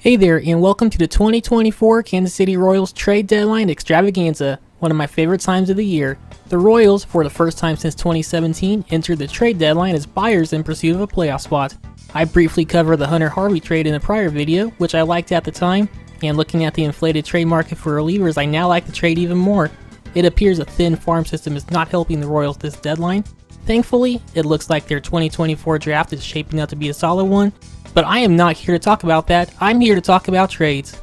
Hey there, and welcome to the 2024 Kansas City Royals trade deadline extravaganza, one of my favorite times of the year. The Royals, for the first time since 2017, entered the trade deadline as buyers in pursuit of a playoff spot. I briefly covered the Hunter Harvey trade in a prior video, which I liked at the time, and looking at the inflated trade market for relievers, I now like the trade even more. It appears a thin farm system is not helping the Royals this deadline. Thankfully, it looks like their 2024 draft is shaping up to be a solid one. But I am not here to talk about that, I'm here to talk about trades.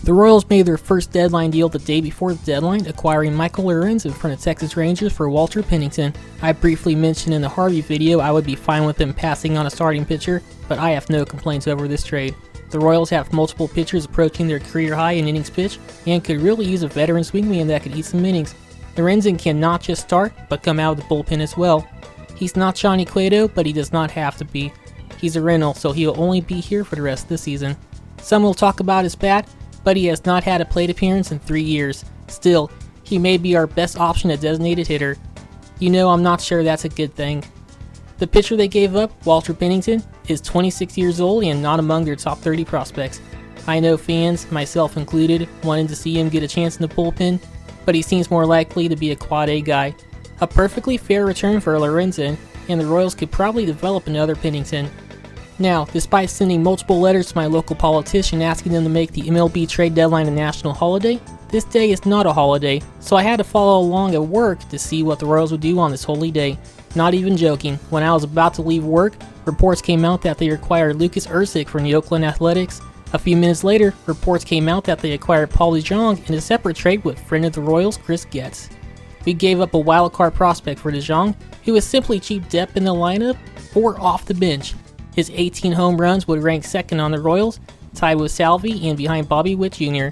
The Royals made their first deadline deal the day before the deadline, acquiring Michael Lorenzen from the Texas Rangers for Walter Pennington. I briefly mentioned in the Harvey video I would be fine with them passing on a starting pitcher, but I have no complaints over this trade. The Royals have multiple pitchers approaching their career high in innings pitched, and could really use a veteran swingman that could eat some innings. Lorenzen can not just start, but come out of the bullpen as well. He's not Johnny Cueto, but he does not have to be. He's a rental, so he'll only be here for the rest of the season. Some will talk about his bat, but he has not had a plate appearance in 3 years. Still, he may be our best option at designated hitter. You know, I'm not sure that's a good thing. The pitcher they gave up, Walter Pennington, is 26 years old and not among their top 30 prospects. I know fans, myself included, wanted to see him get a chance in the bullpen, but he seems more likely to be a quad A guy. A perfectly fair return for Lorenzen, and the Royals could probably develop another Pennington. Now, despite sending multiple letters to my local politician asking them to make the MLB trade deadline a national holiday, this day is not a holiday, so I had to follow along at work to see what the Royals would do on this holy day. Not even joking, when I was about to leave work, reports came out that they acquired Lucas Erceg from the Oakland Athletics. A few minutes later, reports came out that they acquired Paul DeJong in a separate trade with friend of the Royals, Chris Getz. We gave up a wildcard prospect for DeJong, who was simply cheap depth in the lineup or off the bench. His 18 home runs would rank second on the Royals, tied with Salvi and behind Bobby Witt Jr.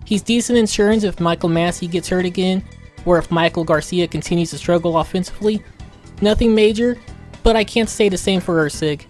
He's decent insurance if Michael Massey gets hurt again, or if Michael Garcia continues to struggle offensively. Nothing major, but I can't say the same for Erceg.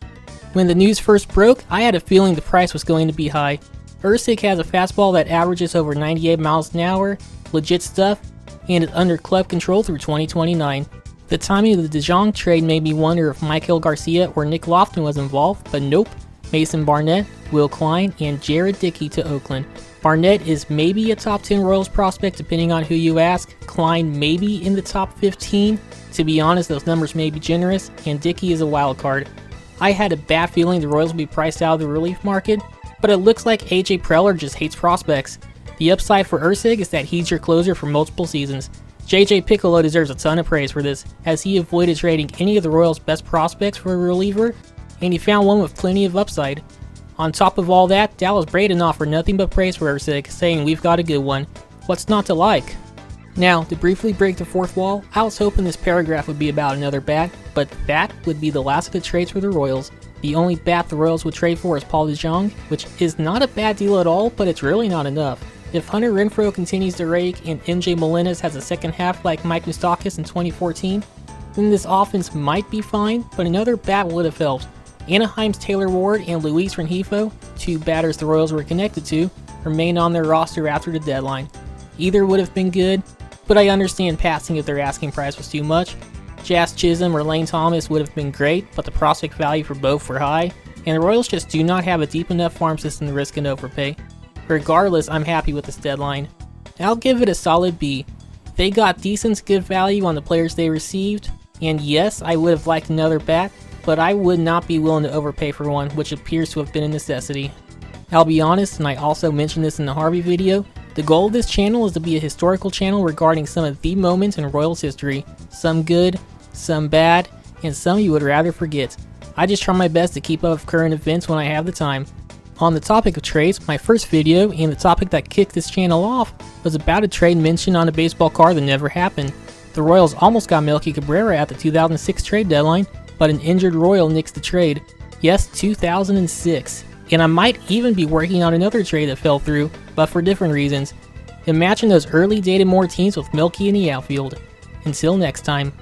When the news first broke, I had a feeling the price was going to be high. Erceg has a fastball that averages over 98 miles an hour, legit stuff, and is under club control through 2029. The timing of the DeJong trade made me wonder if Michael Garcia or Nick Lofton was involved, but nope. Mason Barnett, Will Klein, and Jared Dickey to Oakland. Barnett is maybe a top 10 Royals prospect depending on who you ask. Klein maybe in the top 15. To be honest, those numbers may be generous, and Dickey is a wild card. I had a bad feeling the Royals would be priced out of the relief market, but it looks like AJ Preller just hates prospects. The upside for Erceg is that he's your closer for multiple seasons. JJ Picollo deserves a ton of praise for this, as he avoided trading any of the Royals' best prospects for a reliever, and he found one with plenty of upside. On top of all that, Dallas Braden offered nothing but praise for Erceg, saying we've got a good one. What's not to like? Now, to briefly break the fourth wall, I was hoping this paragraph would be about another bat, but that would be the last of the trades for the Royals. The only bat the Royals would trade for is Paul DeJong, which is not a bad deal at all, but it's really not enough. If Hunter Renfroe continues to rake and MJ Melendez has a second half like Mike Moustakas in 2014, then this offense might be fine, but another bat would have helped. Anaheim's Taylor Ward and Luis Rengifo, two batters the Royals were connected to, remain on their roster after the deadline. Either would have been good, but I understand passing if their asking price was too much. Jazz Chisholm or Lane Thomas would have been great, but the prospect value for both were high, and the Royals just do not have a deep enough farm system to risk an overpay. Regardless, I'm happy with this deadline. I'll give it a solid B. They got decent good value on the players they received, and yes, I would have liked another bat, but I would not be willing to overpay for one, which appears to have been a necessity. I'll be honest, and I also mentioned this in the Harvey video, the goal of this channel is to be a historical channel regarding some of the moments in Royals history. Some good, some bad, and some you would rather forget. I just try my best to keep up with current events when I have the time. On the topic of trades, my first video, and the topic that kicked this channel off, was about a trade mentioned on a baseball card that never happened. The Royals almost got Melky Cabrera at the 2006 trade deadline, but an injured Royal nixed the trade. Yes, 2006. And I might even be working on another trade that fell through, but for different reasons. Imagine those early dated more teams with Melky in the outfield. Until next time.